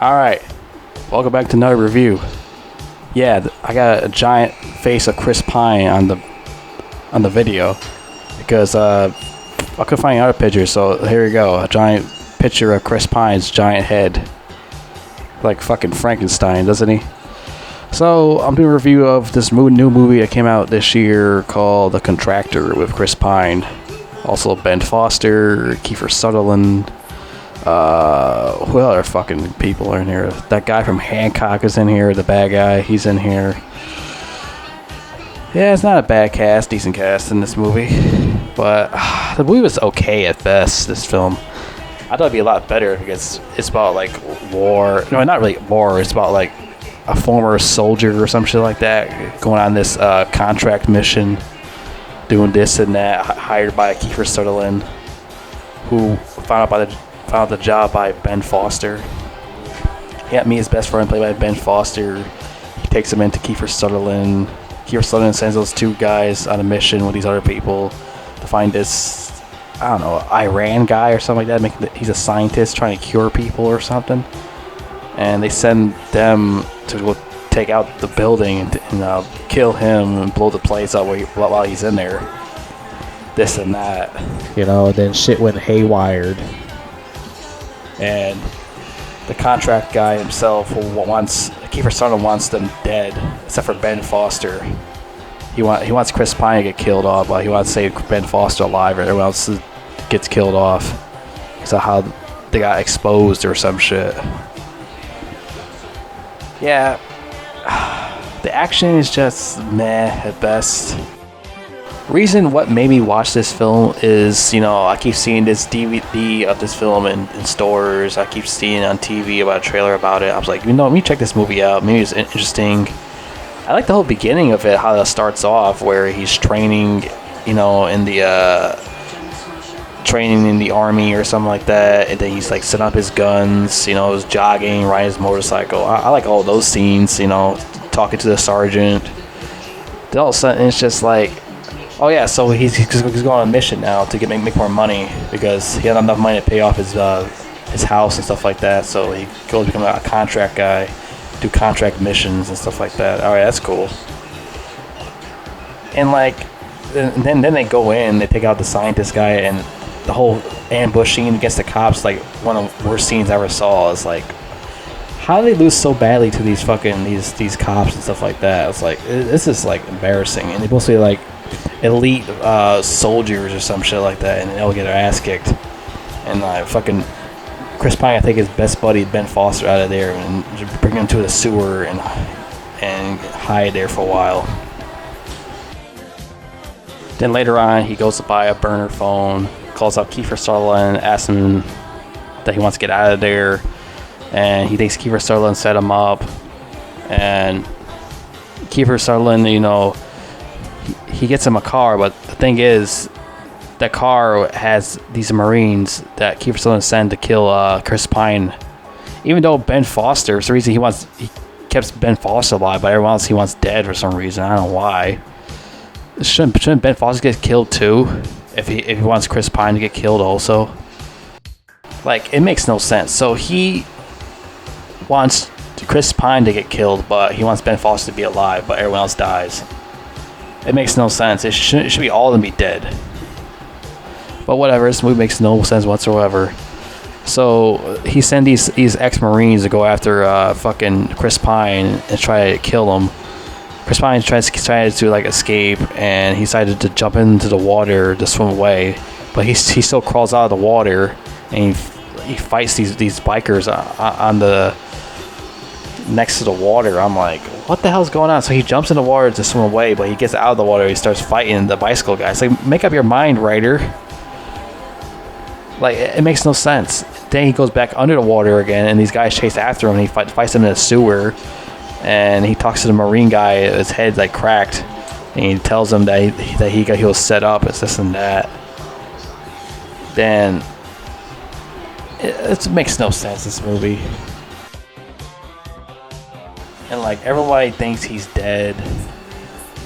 Alright, welcome back to another review. Yeah, I got a giant face of Chris Pine on the video because I couldn't find other pictures, so here we go. A giant picture of Chris Pine's giant head. Like fucking Frankenstein, doesn't he? So, I'm doing a review of this new movie that came out this year called The Contractor with Chris Pine. Also Ben Foster, Kiefer Sutherland. Who other fucking people are in here? That guy from Hancock is in here. The bad guy, he's in here. Yeah, it's not a bad cast, decent cast in this movie. But the movie was okay at best, this film. I thought it'd be a lot better because it's about like war. No, not really war. It's about like a former soldier or some shit like that going on this contract mission, doing this and that, hired by Kiefer Sutherland, who found out the job by Ben Foster. He had me his best friend played by Ben Foster. He takes him into Kiefer Sutherland. Kiefer Sutherland sends those two guys on a mission with these other people to find this, I don't know, Iran guy or something like that. He's a scientist trying to cure people or something. And they send them to go take out the building and kill him and blow the place up while he's in there. This and that. You know, then shit went haywired. And the contract guy himself Kiefer Sutherland wants them dead, except for Ben Foster. He wants Chris Pine to get killed off, but he wants to save Ben Foster alive, or everyone else gets killed off. So how they got exposed or some shit. Yeah, the action is just meh at best. Reason what made me watch this film is, you know, I keep seeing this DVD of this film in stores. I keep seeing it on TV about a trailer about it. I was like, you know, let me check this movie out. Maybe it's interesting. I like the whole beginning of it, how it starts off, where he's training, you know, in the army or something like that, and then he's like setting up his guns, you know, he's jogging, riding his motorcycle. I like all those scenes, you know, talking to the sergeant. Then all of a sudden, it's just like, oh yeah, so he's going on a mission now to make more money because he had enough money to pay off his house and stuff like that. So he goes become a contract guy, do contract missions and stuff like that. All right, that's cool. And like, then they go in, they take out the scientist guy, and the whole ambush scene against the cops, like one of the worst scenes I ever saw. Is like, how do they lose so badly to these fucking these cops and stuff like that? It's like, this is like embarrassing, and they mostly like elite soldiers or some shit like that, and they'll get their ass kicked. And fucking Chris Pine, I think his best buddy Ben Foster out of there and bring him to the sewer and hide there for a while. Then later on, he goes to buy a burner phone, calls up Kiefer Sutherland, asks him that he wants to get out of there, and he thinks Kiefer Sutherland set him up. And Kiefer Sutherland, you know, he gets him a car, but the thing is, that car has these Marines that Kiefer Sutherland sent to kill Chris Pine. Even though Ben Foster, for some reason he kept Ben Foster alive, but everyone else he wants dead for some reason. I don't know why. Shouldn't Ben Foster get killed too? If he wants Chris Pine to get killed also? Like, it makes no sense. So he wants Chris Pine to get killed, but he wants Ben Foster to be alive, but everyone else dies. It makes no sense. It should be all of them be dead. But whatever, this movie makes no sense whatsoever. So he sent these ex-Marines to go after fucking Chris Pine and try to kill him. Chris Pine tries to like escape, and he decided to jump into the water to swim away. But he still crawls out of the water, and he fights these bikers on the next to the water. I'm like, what the hell's going on? So he jumps in the water to swim away, but he gets out of the water, he starts fighting the bicycle guy. It's like, make up your mind, writer. Like, it makes no sense. Then he goes back under the water again, and these guys chase after him, and he fights them in a sewer. And he talks to the Marine guy, his head's like cracked, and he tells him that he was set up, it's this and that. Then it makes no sense, this movie. And like, everybody thinks he's dead,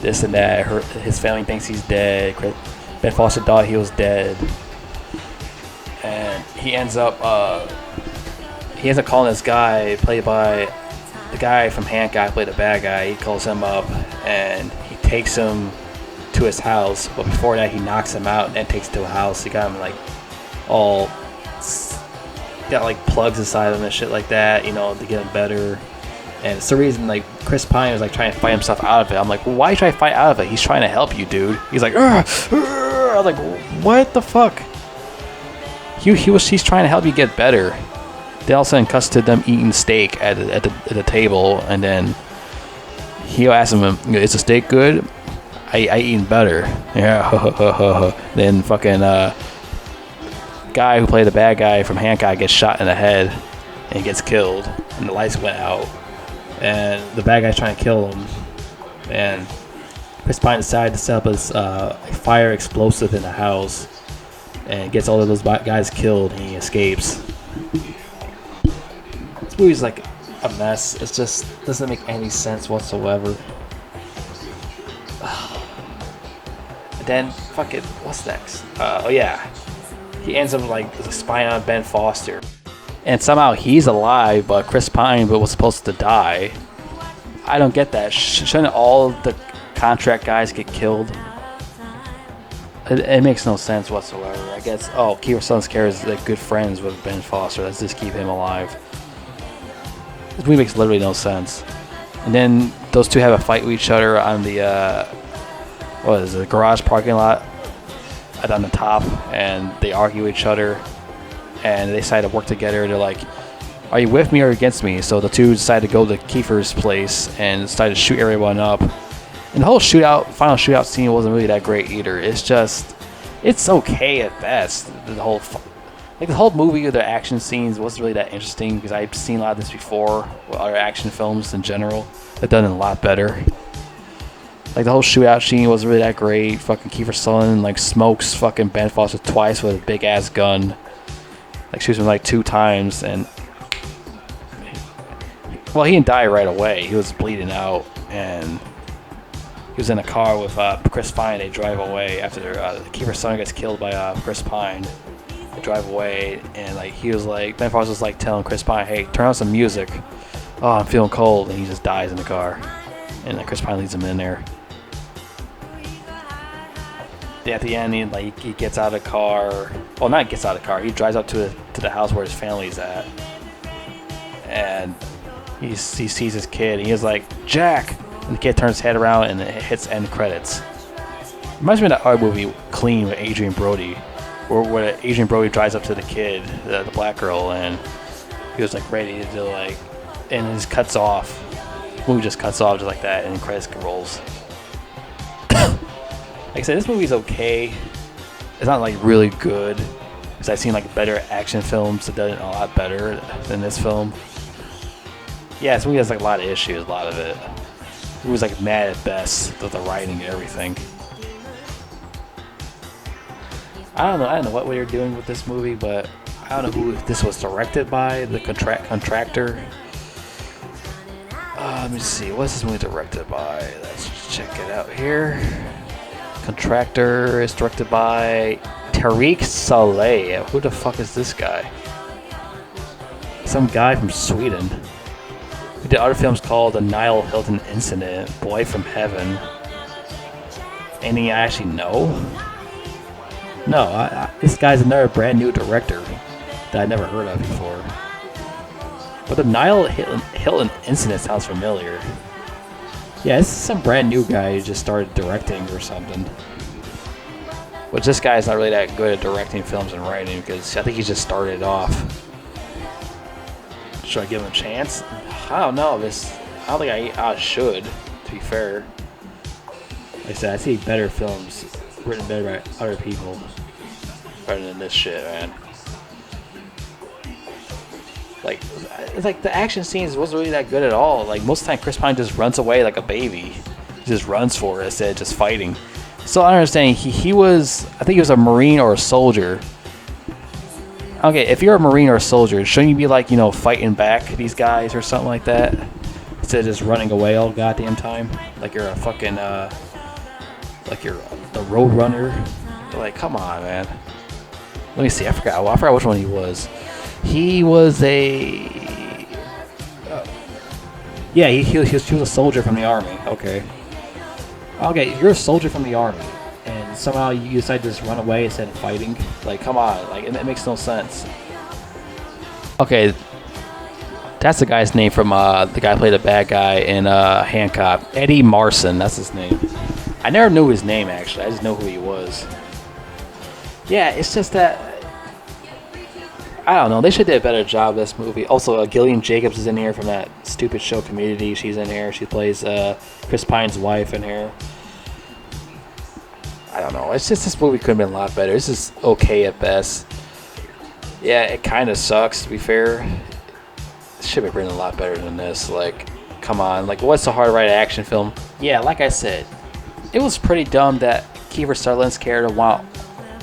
this and that. His family thinks he's dead. Ben Foster thought he was dead, and he ends up he ends up calling this guy, played by the guy from Hancock, played the bad guy. He calls him up and he takes him to his house. But before that, he knocks him out and takes him to a house. He got him like all got like plugs inside him and shit like that, you know, to get him better. And it's the reason like Chris Pine was like trying to fight himself out of it. I'm like, well, why are you trying to fight out of it? He's trying to help you, dude. He's like, I was like, what the fuck? He's trying to help you get better. They all of a sudden cuts to them eating steak at the table, and then he'll ask him, "Is the steak good? I eating better." Yeah. Then fucking guy who played the bad guy from Hancock gets shot in the head and he gets killed, and the lights went out, and the bad guy's trying to kill him, and Chris Pine decided to set up a fire explosive in the house and gets all of those guys killed, and he escapes. This movie's like a mess. It just doesn't make any sense whatsoever. And then, fuck it, what's next? Oh yeah, he ends up like spying on Ben Foster, and somehow he's alive, but Chris Pine was supposed to die. I don't get that. Shouldn't all the contract guys get killed? It makes no sense whatsoever. I guess. Oh, Kiefer Sutherland's character is like good friends with Ben Foster. Let's just keep him alive. This movie makes literally no sense. And then those two have a fight with each other on the garage parking lot on the top, and they argue with each other, and they decide to work together. They're like, "Are you with me or against me?" So the two decide to go to Kiefer's place and decide to shoot everyone up. And the whole final shootout scene wasn't really that great either. It's okay at best. The whole movie, the action scenes wasn't really that interesting because I've seen a lot of this before with other action films in general. They've done it a lot better. Like the whole shootout scene wasn't really that great. Fucking Kiefer Sutherland like smokes fucking Ben Foster twice with a big ass gun. Like shoots him like 2 times, and well, he didn't die right away. He was bleeding out, and he was in a car with Chris Pine. They drive away after Kiefer Sutherland gets killed by Chris Pine. They drive away, and like he was like, Ben Foster was like telling Chris Pine, "Hey, turn on some music. Oh, I'm feeling cold," and he just dies in the car. And then Chris Pine leaves him in there. At the end, he gets out of the car. Well, not gets out of the car. He drives up to the house where his family's at, and he sees his kid. And he is like, "Jack," and the kid turns his head around, and it hits end credits. Reminds me of that other movie, Clean, with Adrian Brody, where Adrian Brody drives up to the kid, the black girl, and he was like ready to like, and it just cuts off. The movie just cuts off just like that, and the credits rolls. Like I said, this movie's okay. It's not like really good, because I've seen like better action films that done it a lot better than this film. Yeah, this movie has like a lot of issues, a lot of it. It was like mad at best with the writing and everything. I don't know what they were doing with this movie, but I don't know who this was directed by. The Contractor. Let me see. What's this movie directed by? Let's check it out here. Contractor is directed by Tariq Saleh. Who the fuck is this guy? Some guy from Sweden. He did other films called The Niall Hilton Incident, Boy from Heaven. Any I actually know? No, this guy's another brand new director that I never heard of before. But The Niall Hilton Incident sounds familiar. Yeah, this is some brand new guy who just started directing or something. But this guy's not really that good at directing films and writing, because I think he just started off. Should I give him a chance? I don't know. I don't think I should, to be fair. Like I said, I see better films written better by other people rather than this shit, man. Like, it's like the action scenes wasn't really that good at all. Like, most of the time Chris Pine just runs away like a baby. He just runs for it instead of just fighting. So I understand he was, I think he was a Marine or a soldier. Okay, if you're a Marine or a soldier, shouldn't you be like, you know, fighting back these guys or something like that? Instead of just running away all goddamn time? Like you're a fucking, like you're the road runner? Like, come on, man. Let me see, I forgot which one he was. He was a. Yeah, he was a soldier from the army. Okay. Okay, you're a soldier from the army, and somehow you decide to just run away instead of fighting. Like, come on, like it makes no sense. Okay, that's the guy's name from the guy who played a bad guy in Hancock. Eddie Marson, that's his name. I never knew his name actually. I just know who he was. Yeah, it's just that. I don't know. They should do a better job of this movie. Also, Gillian Jacobs is in here from that stupid show Community. She's in here. She plays Chris Pine's wife in here. I don't know. It's just this movie could have been a lot better. This is okay at best. Yeah, it kind of sucks, to be fair. It should have been a lot better than this. Like, come on. Like, what's so hard to write an action film? Yeah, like I said, it was pretty dumb that Kiefer Sutherland's character want,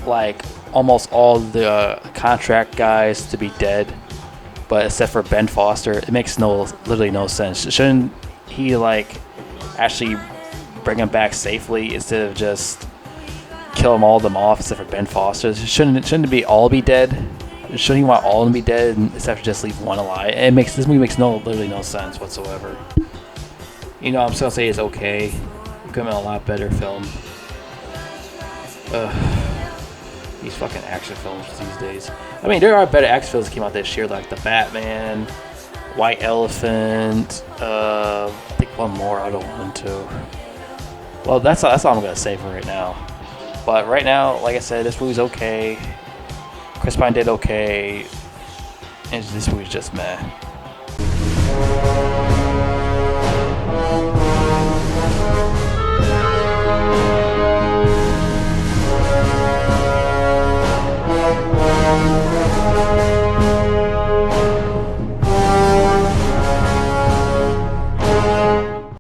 like, almost all the contract guys to be dead, but except for Ben Foster, it makes literally no sense. Shouldn't he like actually bring him back safely instead of just kill them all of them off except for Ben Foster? Shouldn't it all be dead? Shouldn't he want all of them to be dead except for just leave one alive? This movie makes literally no sense whatsoever. You know, I'm still gonna say it's okay. It could have been a lot better film. These fucking action films these days. I mean, there are better action films that came out this year, like The Batman, White Elephant. I think one more. I don't want to. Well, that's all I'm gonna say for right now. But right now, like I said, this movie's okay. Chris Pine did okay, and this movie's just meh.